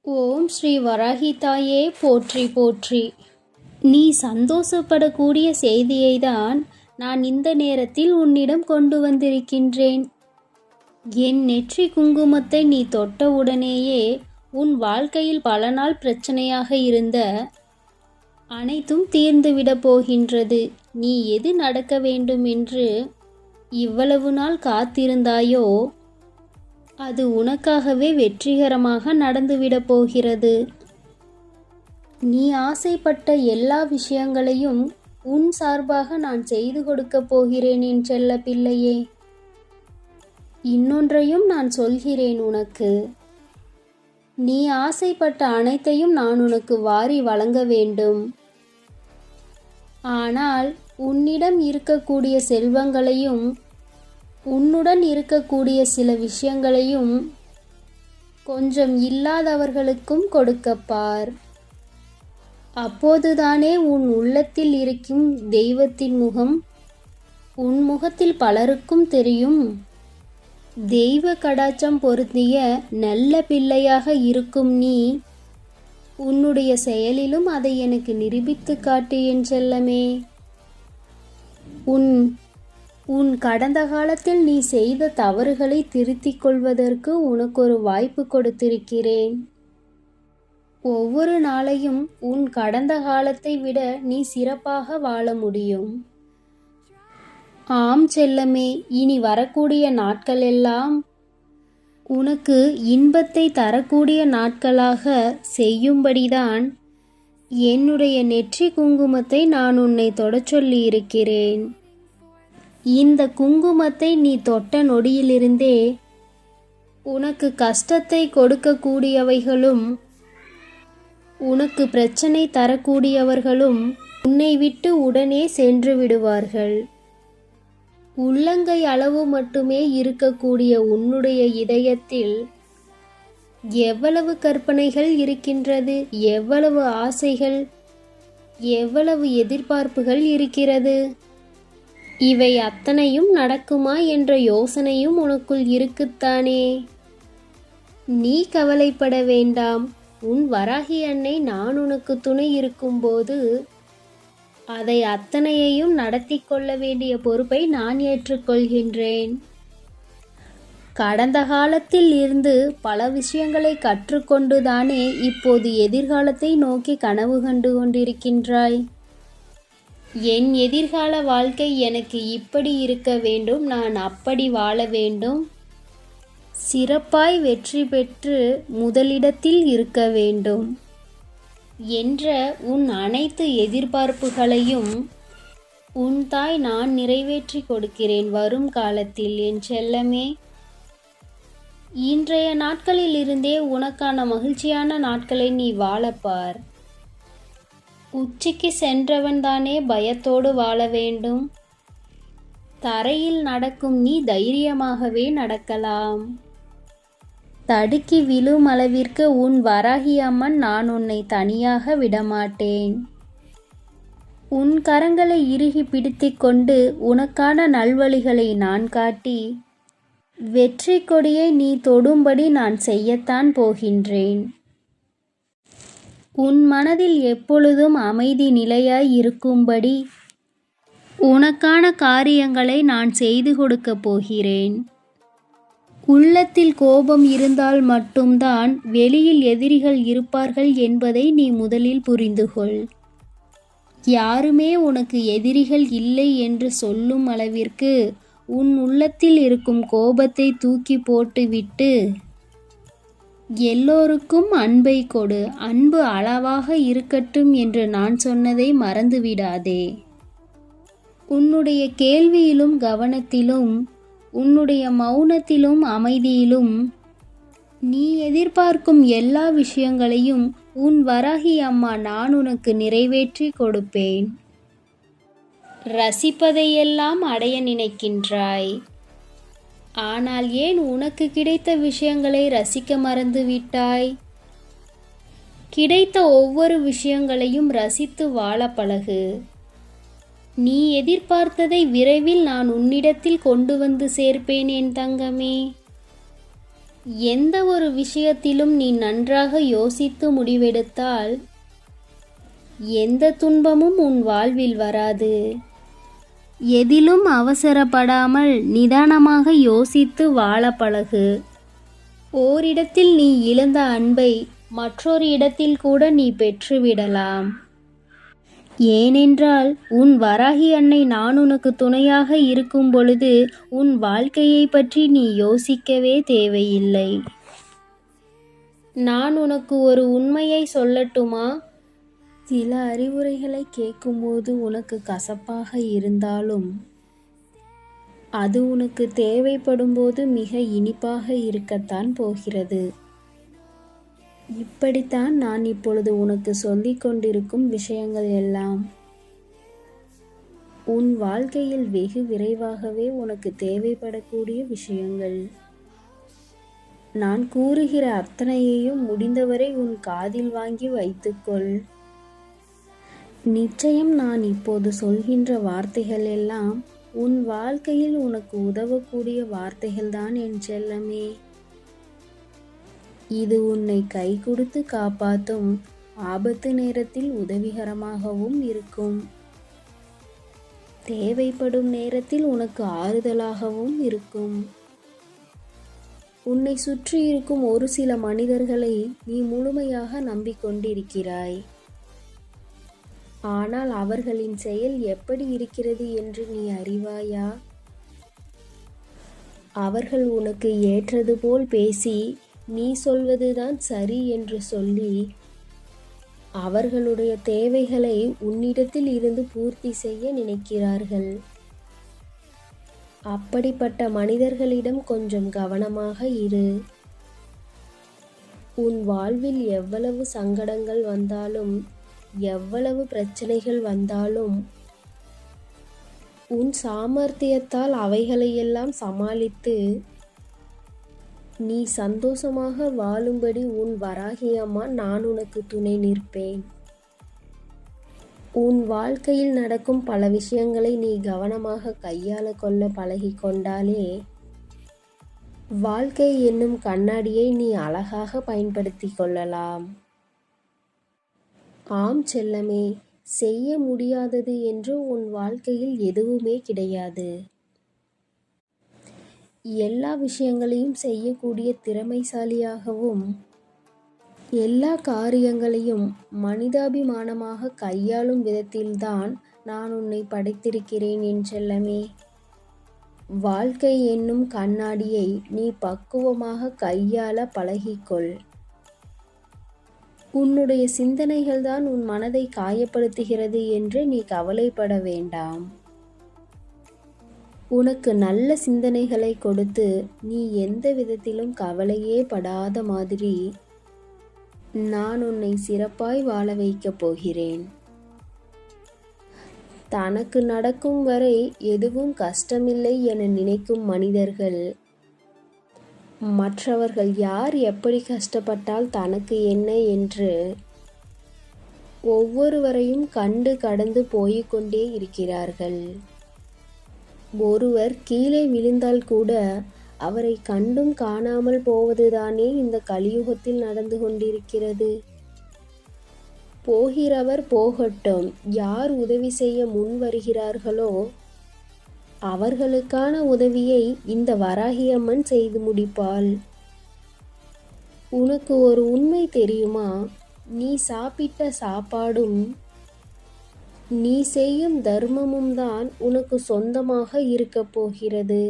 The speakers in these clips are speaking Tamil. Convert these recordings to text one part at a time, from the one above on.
ஓம் ஸ்ரீ வராகி தாயே போற்றி போற்றி. நீ சந்தோஷப்படக்கூடிய செய்தியை தான் நான் இந்த நேரத்தில் உன்னிடம் கொண்டு வந்திருக்கின்றேன். என் நெற்றி குங்குமத்தை நீ தொட்டவுடனேயே உன் வாழ்க்கையில் பல நாள் பிரச்சனையாக இருந்த அனைத்தும் தீர்ந்துவிடப் போகின்றது. நீ எது நடக்க வேண்டும் என்று இவ்வளவு நாள் காத்திருந்தாயோ அது உனக்காகவே வெற்றிகரமாக நடந்துவிடப் போகிறது. நீ ஆசைப்பட்ட எல்லா விஷயங்களையும் உன் சார்பாக நான் செய்து கொடுக்கப் போகிறேன் என் செல்ல பிள்ளையே. இன்னொன்றையும் நான் சொல்கிறேன் உனக்கு. நீ ஆசைப்பட்ட அனைத்தையும் நான் உனக்கு வாரி வழங்க வேண்டும். ஆனால் உன்னிடம் இருக்கக்கூடிய செல்வங்களையும் உன்னுடன் இருக்கக்கூடிய சில விஷயங்களையும் கொஞ்சம் இல்லாதவர்களுக்கும் கொடுக்கப்பார். அப்போதுதானே உன் உள்ளத்தில் இருக்கும் தெய்வத்தின் முகம் உன் முகத்தில் பலருக்கும் தெரியும். தெய்வ கடாட்சம் பொருந்திய நல்ல பிள்ளையாக இருக்கும் நீ உன்னுடைய செயலிலும் அதை எனக்கு நிரூபித்து காட்டு என் செல்லமே. உன் கடந்த காலத்தில் நீ செய்த தவறுகளை திருத்திக் கொள்வதற்கு உனக்கு ஒரு வாய்ப்பு கொடுத்திருக்கிறேன். ஒவ்வொரு நாளையும் உன் கடந்த காலத்தை விட நீ சிறப்பாக வாழ முடியும். ஆம் செல்லமே, இனி வரக்கூடிய நாட்கள் எல்லாம் உனக்கு இன்பத்தை தரக்கூடிய நாட்களாக செய்யும்படிதான் என்னுடைய நெற்றி குங்குமத்தை நான் உன்னை தொடச் சொல்லி இருக்கிறேன். இந்த குங்குமத்தை நீ தொட்ட நொடியிலிருந்தே உனக்கு கஷ்டத்தை கொடுக்கக்கூடியவைகளும் உனக்கு பிரச்சனை தரக்கூடியவர்களும் உன்னை விட்டு உடனே சென்று விடுவார்கள். உள்ளங்கை அளவு மட்டுமே இருக்கக்கூடிய உன்னுடைய இதயத்தில் எவ்வளவு கற்பனைகள் இருக்கின்றது, எவ்வளவு ஆசைகள், எவ்வளவு எதிர்பார்ப்புகள் இருக்கிறது. இவை அத்தனையும் நடக்குமா என்ற யோசனையும் உனக்குள் இருக்குத்தானே. நீ கவலைப்பட வேண்டாம். உன் வராகி அன்னை நான் உனக்கு துணை இருக்கும்போது அதை அத்தனையையும் நடத்தி கொள்ள வேண்டிய பொறுப்பை நான் ஏற்றுக்கொள்கின்றேன். கடந்த காலத்தில் இருந்து பல விஷயங்களை கற்றுக்கொண்டுதானே இப்போது எதிர்காலத்தை நோக்கி கனவு கண்டு கொண்டிருக்கின்றாய். என் எதிர்கால வாழ்க்கை எனக்கு இப்படி இருக்க வேண்டும், நான் அப்படி வாழ வேண்டும், சிறப்பாய் வெற்றி பெற்று முதலிடத்தில் இருக்க வேண்டும் என்ற உன் அனைத்து எதிர்பார்ப்புகளையும் உன் தாய் நான் நிறைவேற்றி கொடுக்கிறேன் வரும் காலத்தில் என் செல்லமே. இன்றைய நாட்களில் இருந்தே உனக்கான மகிழ்ச்சியான நாட்களை நீ வாழப்பார். உச்சிக்கு சென்றவன் தானே பயத்தோடு வாழ வேண்டும். தரையில் நடக்கும் நீ தைரியமாகவே நடக்கலாம். தடுக்கி விழும் அளவிற்கு உன் வராகி அம்மன் நான் உன்னை தனியாக விடமாட்டேன். உன் கரங்களை இறுகி பிடித்துக் கொண்டு உனக்கான நல்வழிகளை நான் காட்டி வெற்றி கொடியை நீ தொடும்படி நான் செய்யத்தான் போகின்றேன். உன் மனதில் எப்பொழுதும் அமைதி நிலையாய் இருக்கும்படி உனக்கான காரியங்களை நான் செய்து கொடுக்கப் போகிறேன். உள்ளத்தில் கோபம் இருந்தால் மட்டும்தான் வெளியில் எதிரிகள் இருப்பார்கள் என்பதை நீ முதலில் புரிந்துகொள். யாருமே உனக்கு எதிரிகள் இல்லை என்று சொல்லும் அளவிற்கு உன் உள்ளத்தில் இருக்கும் கோபத்தை தூக்கி போட்டுவிட்டு எல்லோருக்கும் அன்பை கொடு. அன்பு அளவாக இருக்கட்டும் என்று நான் சொன்னதை மறந்துவிடாதே. உன்னுடைய கேள்வியிலும் கவனத்திலும் உன்னுடைய மௌனத்திலும் அமைதியிலும் நீ எதிர்பார்க்கும் எல்லா விஷயங்களையும் உன் வராகி அம்மா நான் உனக்கு நிறைவேற்றி கொடுப்பேன். ரசிப்பதையெல்லாம் அடைய நினைக்கின்றாய். ஆனால் ஏன் உனக்கு கிடைத்த விஷயங்களை ரசிக்க மறந்து விட்டாய்? கிடைத்த ஒவ்வொரு விஷயங்களையும் ரசித்து வாழ பழகு. நீ எதிர்பார்த்ததை விரைவில் நான் உன்னிடத்தில் கொண்டு வந்து சேர்ப்பேன் என் தங்கமே. எந்த ஒரு விஷயத்திலும் நீ நன்றாக யோசித்து முடிவெடுத்தால் எந்த துன்பமும் உன் வாழ்வில் வராது. எதிலும் அவசரப்படாமல் நிதானமாக யோசித்து வாழ பழகு. ஓரிடத்தில் நீ இழந்த அன்பை மற்றொரு இடத்தில் கூட நீ பெற்றுவிடலாம். ஏனென்றால் உன் வராகி அன்னை நான் உனக்கு துணையாக இருக்கும் பொழுது உன் வாழ்க்கையை பற்றி நீ யோசிக்கவே தேவையில்லை. நான் உனக்கு ஒரு உண்மையை சொல்லட்டுமா? சில அறிவுரைகளை கேட்கும்போது உனக்கு கசப்பாக இருந்தாலும் அது உனக்கு தேவைப்படும் போது மிக இனிப்பாக இருக்கத்தான் போகிறது. இப்படித்தான் நான் இப்பொழுது உனக்கு சொல்லிக் கொண்டிருக்கும் விஷயங்கள் எல்லாம் உன் வாழ்க்கையில் வெகு விரைவாகவே உனக்கு தேவைப்படக்கூடிய விஷயங்கள். நான் கூறுகிற அத்தனையையும் முடிந்தவரை உன் காதில் வாங்கி வைத்துக்கொள். நிச்சயம் நான் இப்போது சொல்கின்ற வார்த்தைகள் எல்லாம் உன் வாழ்க்கையில் உனக்கு உதவக்கூடிய வார்த்தைகள்தான் என் செல்லமே. இது உன்னை கை கொடுத்து காப்பாற்றும் ஆபத்து நேரத்தில் உதவிகரமாகவும் இருக்கும். தேவைப்படும் நேரத்தில் உனக்கு ஆறுதலாகவும் இருக்கும். உன்னை சுற்றி இருக்கும் ஒரு சில மனிதர்களை நீ முழுமையாக நம்பிக்கொண்டிருக்கிறாய். ஆனால் அவர்களின் செயல் எப்படி இருக்கிறது என்று நீ அறிவாயா? அவர்கள் உனக்கு ஏற்றது போல் பேசி நீ சொல்வதுதான் சரி என்று சொல்லி அவர்களுடைய தேவைகளை உன்னிடத்தில் இருந்து பூர்த்தி செய்ய நினைக்கிறார்கள். அப்படிப்பட்ட மனிதர்களிடம் கொஞ்சம் கவனமாக இரு. உன் வாழ்வில் எவ்வளவு சங்கடங்கள் வந்தாலும் எவ்வளவு பிரச்சனைகள் வந்தாலும் உன் சாமர்த்தியத்தால் அவைகளையெல்லாம் சமாளித்து நீ சந்தோஷமாக வாழும்படி உன் வராகி அம்மா நான் உனக்கு துணை நிற்பேன். உன் வாழ்க்கையில் நடக்கும் பல விஷயங்களை நீ கவனமாக கையாள கொள்ள பழகி கொண்டாலே வாழ்க்கை என்னும் கண்ணாடியை நீ அழகாக பயன்படுத்தி கொள்ளலாம். ஆம் செல்லமே, செய்ய முடியாதது என்று உன் வாழ்க்கையில் எதுவுமே கிடையாது. எல்லா விஷயங்களையும் செய்யக்கூடிய திறமைசாலியாகவும் எல்லா காரியங்களையும் மனிதாபிமானமாக கையாளும் விதத்தில்தான் நான் உன்னை படைத்திருக்கிறேன் என் செல்லமே. வாழ்க்கை என்னும் கண்ணாடியை நீ பக்குவமாக கையாள பழகிக்கொள். உன்னுடைய சிந்தனைகள்தான் உன் மனதை காயப்படுத்துகிறது என்று நீ கவலைப்பட வேண்டாம். உனக்கு நல்ல சிந்தனைகளை கொடுத்து நீ எந்த விதத்திலும் கவலையே படாத மாதிரி நான் உன்னை சிறப்பாய் வாழ வைக்கப் போகிறேன். தனக்கு நடக்கும் வரை எதுவும் கஷ்டமில்லை என நினைக்கும் மனிதர்கள் மற்றவர்கள் யார் எப்படி கஷ்டப்பட்டால் தனக்கு என்ன என்று ஒவ்வொருவரையும் கண்டு கடந்து போய்கொண்டே இருக்கிறார்கள். ஒருவர் கீழே விழுந்தால் கூட அவரை கண்டும் காணாமல் போவதுதானே இந்த கலியுகத்தில் நடந்து கொண்டிருக்கிறது. போகிறவர் போகட்டும், யார் உதவி செய்ய முன் வருகிறார்களோ அவர்களுக்கான உதவியை இந்த வராகியம்மன் செய்து முடிப்பாள். உனக்கு ஒரு உண்மை தெரியுமா? நீ சாப்பிட்ட சாப்பாடும் நீ செய்யும் தர்மமும் தான் உனக்கு சொந்தமாக இருக்கப் போகிறது.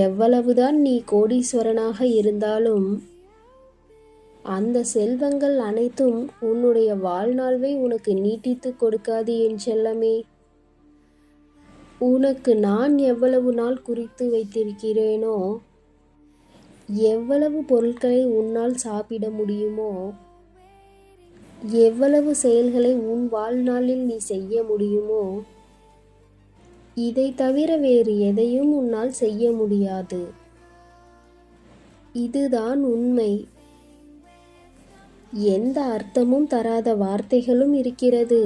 எவ்வளவுதான் நீ கோடீஸ்வரனாக இருந்தாலும் அந்த செல்வங்கள் அனைத்தும் உன்னுடைய வாழ்நாள்வை உனக்கு நீட்டித்து கொடுக்காது என் செல்லமே. உனக்கு நான் எவ்வளவு நாள் குறித்து வைத்திருக்கிறேனோ, எவ்வளவு பொருட்களை உன்னால் சாப்பிட முடியுமோ, எவ்வளவு செயல்களை உன் வாழ்நாளில் நீ செய்ய முடியுமோ, இதை தவிர வேறு எதையும் உன்னால் செய்ய முடியாது. இதுதான் உண்மை. எந்த அர்த்தமும் தராத வார்த்தைகளும் இருக்கிறது.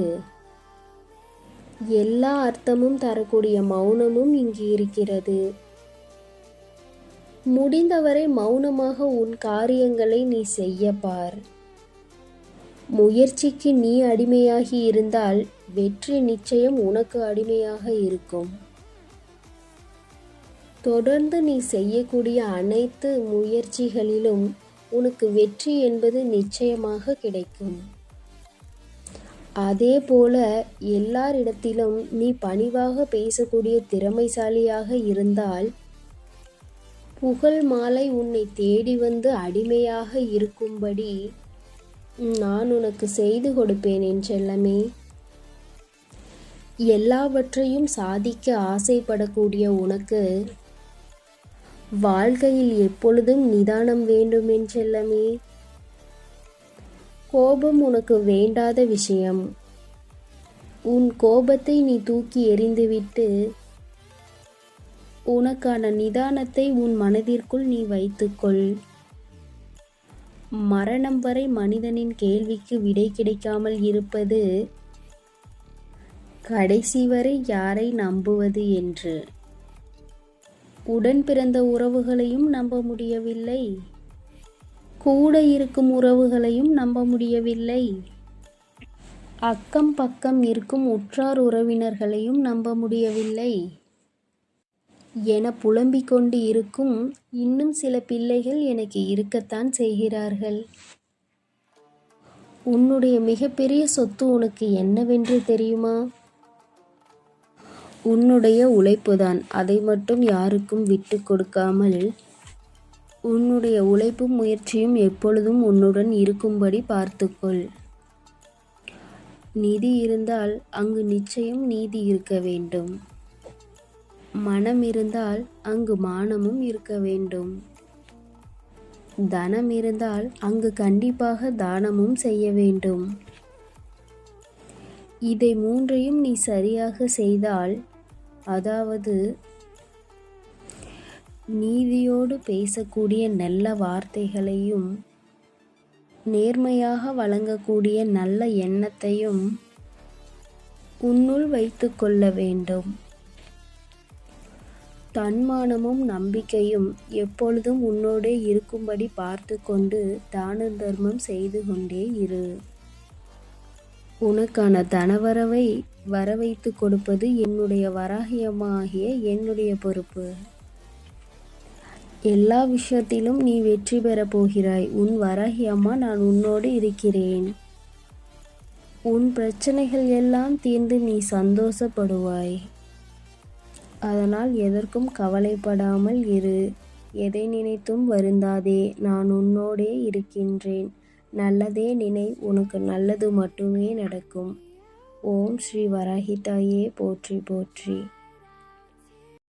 எல்லா அர்த்தமும் தரக்கூடிய மௌனமும் இங்கு இருக்கிறது. முடிந்தவரை மௌனமாக உன் காரியங்களை நீ செய்ய பார். முயற்சிக்கு நீ அடிமையாகி இருந்தால் வெற்றி நிச்சயம் உனக்கு அடிமையாக இருக்கும். தொடர்ந்து நீ செய்யக்கூடிய அனைத்து முயற்சிகளிலும் உனக்கு வெற்றி என்பது நிச்சயமாக கிடைக்கும். அதே போல எல்லாரிடத்திலும் நீ பணிவாக பேசக்கூடிய திறமைசாலியாக இருந்தால் புகழ் மாலை உன்னை தேடி வந்து அடிமையாக இருக்கும்படி நான் உனக்கு செய்து கொடுப்பேன் என் செல்லமே. எல்லாவற்றையும் சாதிக்க ஆசைப்படக்கூடிய உனக்கு வாழ்க்கையில் எப்பொழுதும் நிதானம் வேண்டும் என் செல்லமே. கோபம் உனக்கு வேண்டாத விஷயம். உன் கோபத்தை நீ தூக்கி எறிந்துவிட்டு உனக்கான நிதானத்தை உன் மனதிற்குள் நீ வைத்துக்கொள். மரணம் வரை மனிதனின் கேள்விக்கு விடை கிடைக்காமல் இருப்பது கடைசி வரை யாரை நம்புவது என்று. உடன் பிறந்த உறவுகளையும் நம்ப முடியவில்லை, கூட இருக்கும் உறவுகளையும் நம்ப முடியவில்லை, அக்கம் பக்கம் இருக்கும் உற்றார் உறவினர்களையும் நம்ப முடியவில்லை என புலம்பிக் கொண்டு இருக்கும் இன்னும் சில பிள்ளைகள் எனக்கு இருக்கத்தான் செய்கிறார்கள். உன்னுடைய மிகப்பெரிய சொத்து உனக்கு என்னவென்று தெரியுமா? உன்னுடைய உழைப்புதான். அதை மட்டும் யாருக்கும் விட்டு கொடுக்காமல் உன்னுடைய உழைப்பும் முயற்சியும் எப்பொழுதும் உன்னுடன் இருக்கும்படி பார்த்துக்கொள். நிதி இருந்தால் அங்கு நிச்சயம் நீதி இருக்க வேண்டும். மனம் இருந்தால் அங்கு மானமும் இருக்க வேண்டும். தனம் இருந்தால் அங்கு கண்டிப்பாக தானமும் செய்ய வேண்டும். இதை மூன்றையும் நீ சரியாக செய்தால், அதாவது நீதியோடு பேசக்கூடிய நல்ல வார்த்தைகளையும் நேர்மையாக வழங்கக்கூடிய நல்ல எண்ணத்தையும் உன்னுள் வைத்து கொள்ள வேண்டும். தன்மானமும் நம்பிக்கையும் எப்பொழுதும் உன்னோடே இருக்கும்படி பார்த்து கொண்டு தான தர்மம் செய்து கொண்டே இரு. உனக்கான தனவரவை வரவைத்து கொடுப்பது என்னுடைய வராகி அம்மா ஆகிய என்னுடைய பொறுப்பு. எல்லா விஷயத்திலும் நீ வெற்றி பெறப் போகிறாய். உன் வராகி அம்மா நான் உன்னோடு இருக்கிறேன். உன் பிரச்சனைகள் எல்லாம் தீர்ந்து நீ சந்தோஷப்படுவாய். அதனால் எதற்கும் கவலைப்படாமல் இரு. எதை நினைத்தும் வருந்தாதே. நான் உன்னோடே இருக்கின்றேன். நல்லதே நினை, உனக்கு நல்லது மட்டுமே நடக்கும். ஓம் ஸ்ரீ வராகி தாயே போற்றி போற்றி.